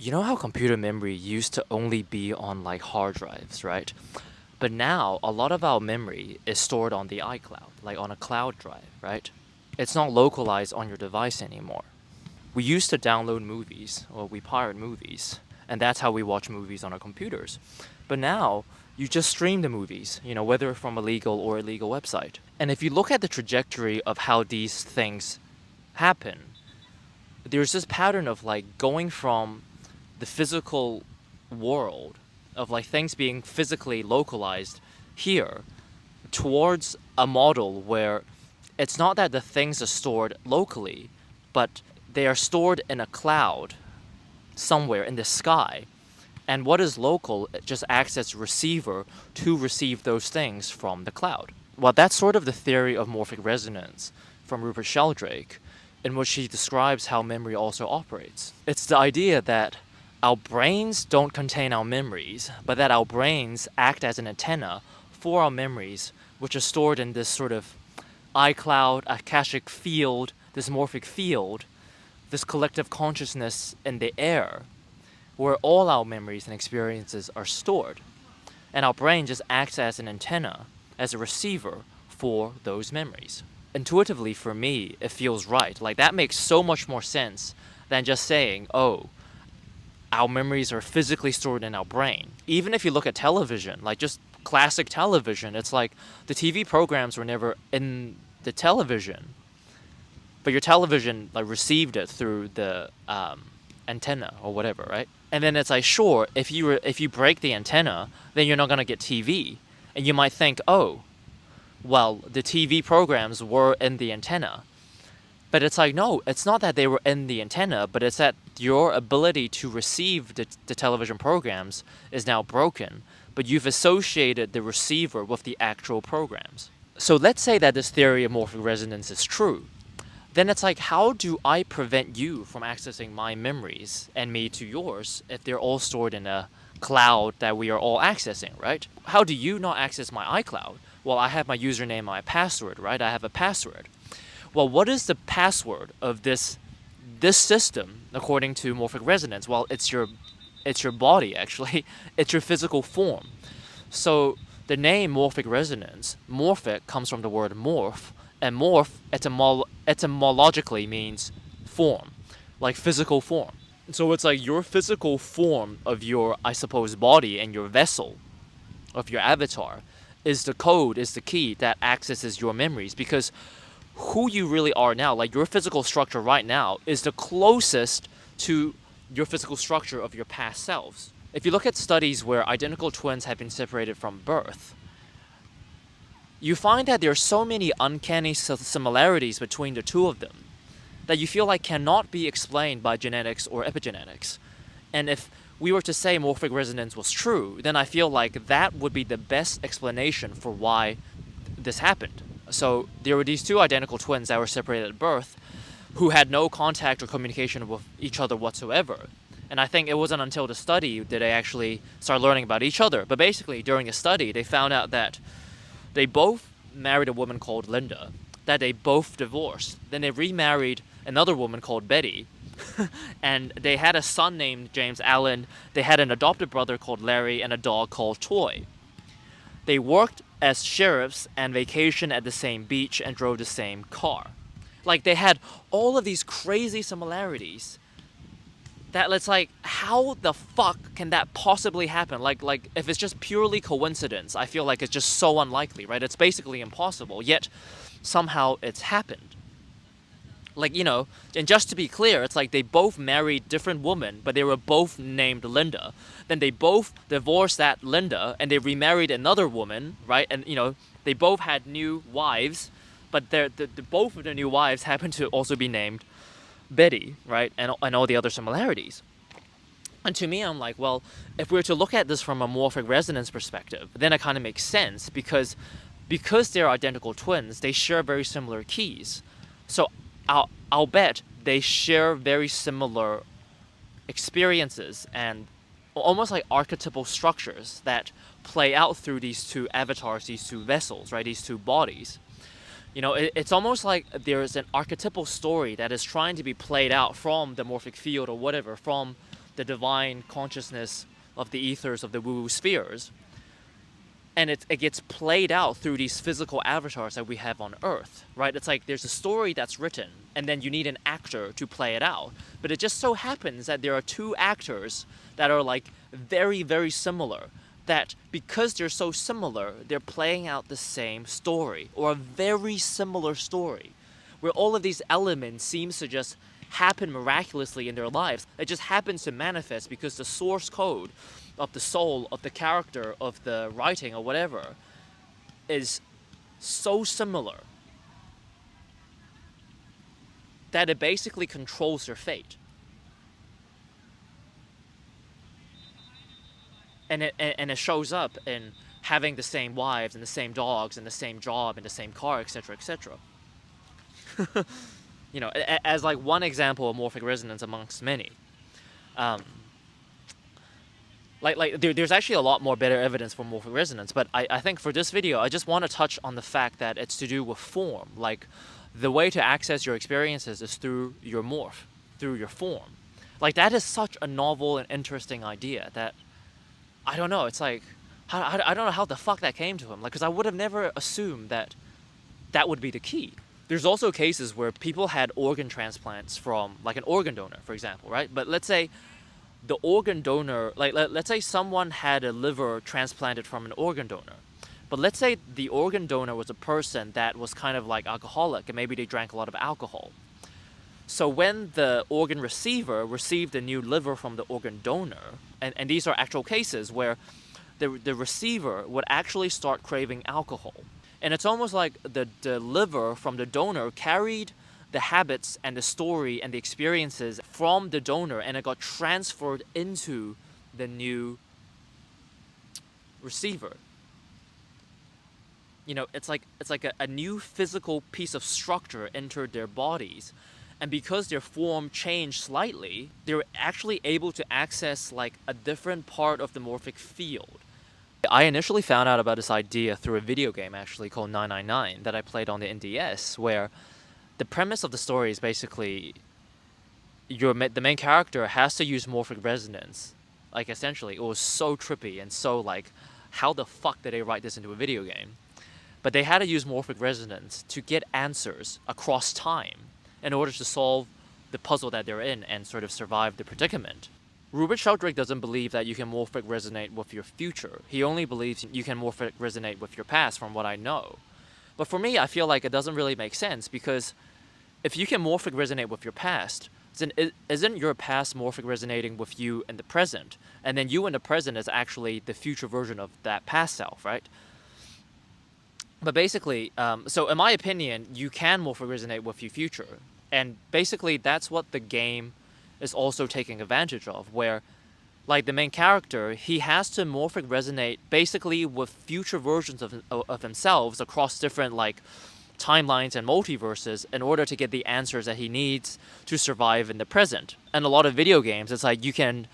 You know how computer memory used to only be on like hard drives, right? But now a lot of our memory is stored on the iCloud, like on a cloud drive, right? It's not localized on your device anymore. We used to download movies, or we pirate movies, and that's how we watch movies on our computers. But now you just stream the movies, whether from a legal or illegal website. And if you look at the trajectory of how these things happen, there's this pattern of like going from the physical world of like things being physically localized here towards a model where it's not that the things are stored locally, but they are stored in a cloud somewhere in the sky. And what is local just acts as a receiver to receive those things from the cloud. Well, that's sort of the theory of morphic resonance from Rupert Sheldrake, in which he describes how memory also operates. It's the idea that our brains don't contain our memories, but that our brains act as an antenna for our memories, which are stored in this sort of iCloud, akashic field, this morphic field, this collective consciousness in the air, where all our memories and experiences are stored. And our brain just acts as an antenna, as a receiver for those memories. Intuitively, for me, it feels right. Like, that makes so much more sense than just saying, oh, our memories are physically stored in our brain. Even if you look at television, like just classic television, it's like the TV programs were never in the television, but your television like received it through the antenna or whatever, right? And then it's like, sure, if you break the antenna, then you're not gonna get TV, and you might think, oh, well, the TV programs were in the antenna. But it's like, no, it's not that they were in the antenna, but it's that your ability to receive the television programs is now broken, but you've associated the receiver with the actual programs. So let's say that this theory of morphic resonance is true. Then it's like, how do I prevent you from accessing my memories and me to yours if they're all stored in a cloud that we are all accessing, right? How do you not access my iCloud? Well, I have my username and my password, right? I have a password. Well, what is the password of this system according to morphic resonance? Well, it's your body, actually. It's your physical form. So the name morphic resonance, morphic comes from the word morph, and morph etymologically means form, like physical form. So it's like your physical form of your, I suppose, body and your vessel of your avatar is the code, is the key that accesses your memories, because who you really are now, like your physical structure right now, is the closest to your physical structure of your past selves. If you look at studies where identical twins have been separated from birth, you find that there are so many uncanny similarities between the two of them that you feel like cannot be explained by genetics or epigenetics. And if we were to say morphic resonance was true, then I feel like that would be the best explanation for why this happened. So there were these two identical twins that were separated at birth who had no contact or communication with each other whatsoever. And I think it wasn't until the study that they actually started learning about each other. But basically, during the study, they found out that they both married a woman called Linda, that they both divorced. Then they remarried another woman called Betty, and they had a son named James Allen. They had an adopted brother called Larry and a dog called Toy. They worked as sheriffs and vacationed at the same beach and drove the same car. Like, they had all of these crazy similarities that it's like, how the fuck can that possibly happen? Like if it's just purely coincidence, I feel like it's just so unlikely, right? It's basically impossible, yet somehow it's happened. Like, and just to be clear, it's like they both married different women, but they were both named Linda. Then they both divorced that Linda, and they remarried another woman, right? And, they both had new wives, but both of the new wives happened to also be named Betty, right? And all the other similarities. And to me, I'm like, well, if we were to look at this from a morphic resonance perspective, then it kind of makes sense because they're identical twins, they share very similar keys. So I'll bet they share very similar experiences and almost like archetypal structures that play out through these two avatars, these two vessels, right? These two bodies. It's almost like there's an archetypal story that is trying to be played out from the morphic field or whatever, from the divine consciousness of the ethers of the woo-woo spheres, and it gets played out through these physical avatars that we have on Earth, right? It's like there's a story that's written, and then you need an actor to play it out. But it just so happens that there are two actors that are like very, very similar. That because they're so similar, they're playing out the same story, or a very similar story, where all of these elements seems to just happen miraculously in their lives. It just happens to manifest because the source code of the soul, of the character, of the writing, or whatever, is so similar that it basically controls their fate. And it shows up in having the same wives and the same dogs and the same job and the same car, etc., etc. You know, as like one example of morphic resonance amongst many. Um, there's actually a lot more better evidence for morphic resonance, but I think for this video, I just want to touch on the fact that it's to do with form. Like, the way to access your experiences is through your morph, through your form. Like, that is such a novel and interesting idea that, I don't know, it's like, I don't know how the fuck that came to him. Like, because I would have never assumed that that would be the key. There's also cases where people had organ transplants from, like, an organ donor, for example, right? But let's say the organ donor, like, let's say someone had a liver transplanted from an organ donor. But let's say the organ donor was a person that was kind of like alcoholic, and maybe they drank a lot of alcohol. So when the organ receiver received a new liver from the organ donor, and these are actual cases where the receiver would actually start craving alcohol. And it's almost like the liver from the donor carried the habits and the story and the experiences from the donor, and it got transferred into the new receiver. You know, it's like a new physical piece of structure entered their bodies. And because their form changed slightly, they were actually able to access like a different part of the morphic field. I initially found out about this idea through a video game actually called 999 that I played on the NDS, where the premise of the story is basically the main character has to use morphic resonance. Like, essentially, it was so trippy and so like, how the fuck did they write this into a video game? But they had to use morphic resonance to get answers across time in order to solve the puzzle that they're in and sort of survive the predicament. Rupert Sheldrake doesn't believe that you can morphic resonate with your future. He only believes you can morphic resonate with your past, from what I know. But for me, I feel like it doesn't really make sense, because if you can morphic resonate with your past, then isn't your past morphic resonating with you in the present? And then you in the present is actually the future version of that past self, right? But basically, so in my opinion, you can morphic resonate with your future. And basically, that's what the game is also taking advantage of, where, like, the main character, he has to morphic resonate basically with future versions of themselves across different, like, timelines and multiverses in order to get the answers that he needs to survive in the present. And a lot of video games, it's like you can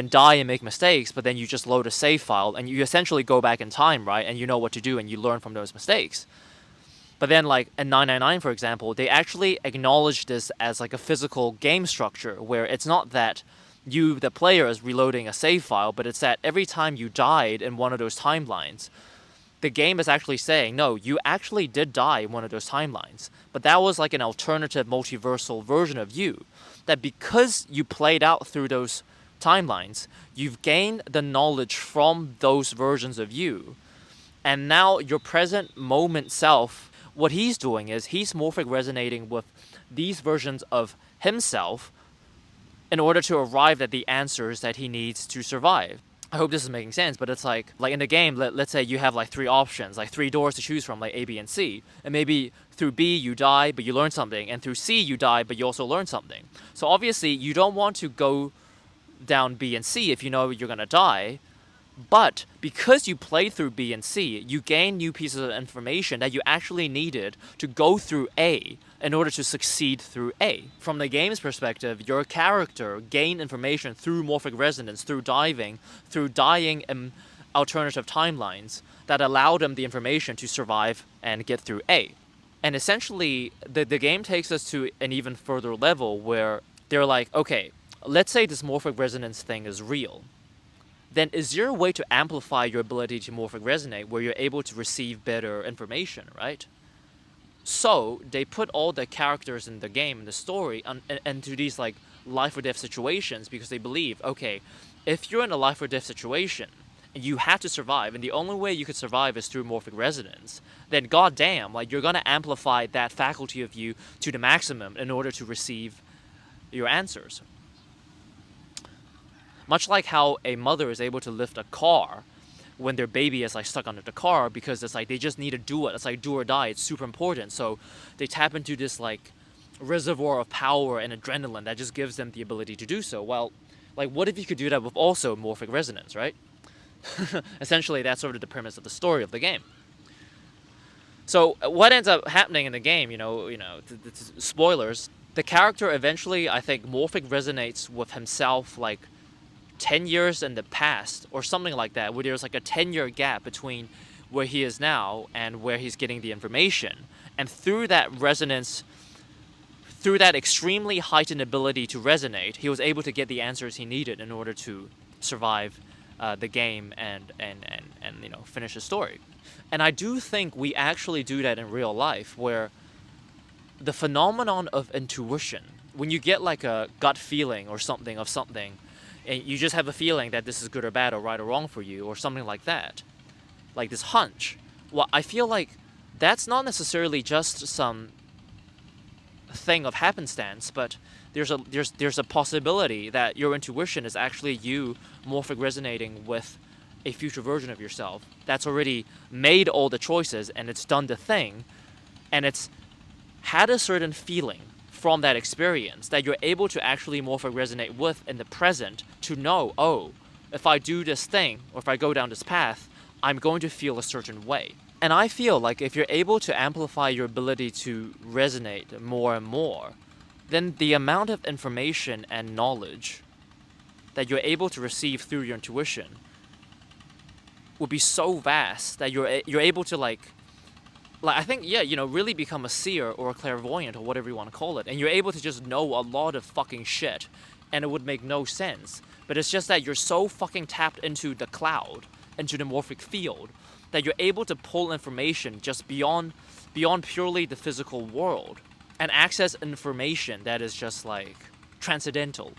die and make mistakes, but then you just load a save file and you essentially go back in time, right? And you know what to do and you learn from those mistakes. But then, like, in 999, for example, they actually acknowledge this as like a physical game structure, where it's not that you, the player, is reloading a save file, but it's that every time you died in one of those timelines, the game is actually saying, no, you actually did die in one of those timelines, but that was like an alternative multiversal version of you, that because you played out through those timelines, you've gained the knowledge from those versions of you, and now your present moment self, what he's doing is he's morphic resonating with these versions of himself in order to arrive at the answers that he needs to survive. I hope this is making sense, but it's like in the game, let's say you have like 3 options, like 3 doors to choose from, like A, B, and C. And maybe through B you die, but you learn something, and through C you die, but you also learn something. So obviously you don't want to go down B and C if you know you're gonna die. But because you played through B and C, you gain new pieces of information that you actually needed to go through A in order to succeed through A. From the game's perspective, your character gained information through morphic resonance, through dying in alternative timelines that allowed them the information to survive and get through A. And essentially, the game takes us to an even further level where they're like, okay, let's say this morphic resonance thing is real, then is there a way to amplify your ability to morphic resonate where you're able to receive better information, right? So they put all the characters in the game, in the story, into these like life or death situations because they believe, okay, if you're in a life or death situation and you have to survive, and the only way you could survive is through morphic resonance, then goddamn, like you're gonna amplify that faculty of you to the maximum in order to receive your answers. Much like how a mother is able to lift a car when their baby is like stuck under the car because it's like they just need to do it. It's like do or die. It's super important. So they tap into this like reservoir of power and adrenaline that just gives them the ability to do so. Well, like what if you could do that with also morphic resonance, right? Essentially, that's sort of the premise of the story of the game. So what ends up happening in the game, spoilers. The character eventually, I think, morphic resonates with himself like 10 years in the past or something like that, where there's like a 10-year gap between where he is now and where he's getting the information. And through that resonance, through that extremely heightened ability to resonate, he was able to get the answers he needed in order to survive the game and finish the story. And I do think we actually do that in real life, where the phenomenon of intuition, when you get like a gut feeling or something of something, and you just have a feeling that this is good or bad or right or wrong for you or something like that, like this hunch. Well, I feel like that's not necessarily just some thing of happenstance, but there's a possibility that your intuition is actually you morphic resonating with a future version of yourself that's already made all the choices and it's done the thing, and it's had a certain feeling from that experience that you're able to actually morphic resonate with in the present to know, oh, if I do this thing or if I go down this path, I'm going to feel a certain way. And I feel like if you're able to amplify your ability to resonate more and more, then the amount of information and knowledge that you're able to receive through your intuition will be so vast that you're able to like I think, yeah, really become a seer or a clairvoyant or whatever you want to call it. And you're able to just know a lot of fucking shit. And it would make no sense. But it's just that you're so fucking tapped into the cloud, into the morphic field, that you're able to pull information just beyond purely the physical world. And access information that is just like transcendental,